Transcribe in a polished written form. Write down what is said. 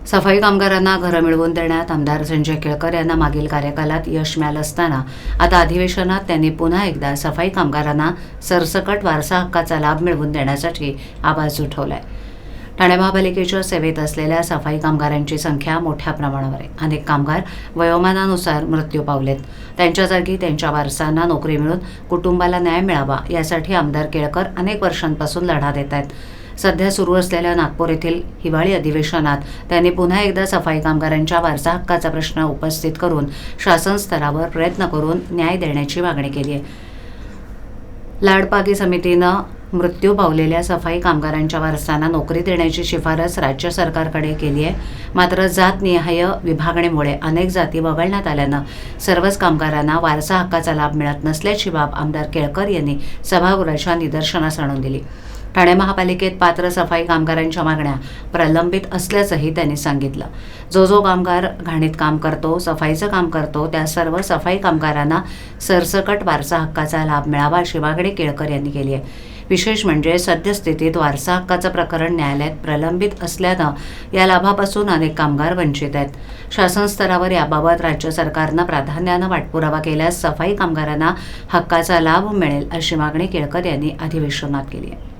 सफाई कामगारांना घरं मिळवून देण्यात आमदार संजय केळकर यांना मागील कार्यकालात यश मिळालं असताना आता अधिवेशनात त्यांनी पुन्हा एकदा सफाई कामगारांना सरसकट वारसा हक्काचा लाभ मिळवून देण्यासाठी आवाज उठवलाय। ठाणे महापालिकेच्या सेवेत असलेल्या सफाई कामगारांची संख्या मोठ्या प्रमाणावर आहे। अनेक कामगार वयोमानानुसार मृत्यू पावलेत। त्यांच्या जागी त्यांच्या वारसांना नोकरी मिळून कुटुंबाला न्याय मिळावा यासाठी आमदार केळकर अनेक वर्षांपासून लढा देत आहेत। सध्या सुरू असलेल्या नागपूर येथील हिवाळी अधिवेशनात त्यांनी पुन्हा एकदा सफाई कामगारांच्या वारसा हक्काचा प्रश्न उपस्थित करून शासन स्तरावर प्रयत्न करून न्याय देण्याची मागणी केली आहे। लाडपागी समितीनं मृत्यू पावलेल्या सफाई कामगारांच्या वारसांना नोकरी देण्याची शिफारस राज्य सरकारकडे केली आहे। मात्र जातनिहाय विभागणीमुळे अनेक जाती वगळण्यात आल्यानं सर्वच कामगारांना वारसा हक्काचा लाभ मिळत नसल्याची बाब आमदार केळकर यांनी सभागृहाच्या निदर्शनास आणून दिली। ठाणे महापालिकेत पात्र सफाई कामगारांच्या मागण्या प्रलंबित असल्याचंही त्यांनी सांगितलं। जो कामगार घाणीत काम करतो, सफाईचं काम करतो, त्या सर्व सफाई कामगारांना सरसकट वारसा हक्काचा लाभ मिळावा अशी मागणी केळकर यांनी केली आहे। विशेष म्हणजे सद्यस्थितीत वारसा हक्काचं प्रकरण न्यायालयात प्रलंबित असल्यानं या लाभापासून अनेक कामगार वंचित आहेत। शासन स्तरावर याबाबत राज्य सरकारनं प्राधान्यानं पाठपुरावा केल्यास सफाई कामगारांना हक्काचा लाभ मिळेल अशी मागणी केळकर यांनी अधिवेशनात केली आहे।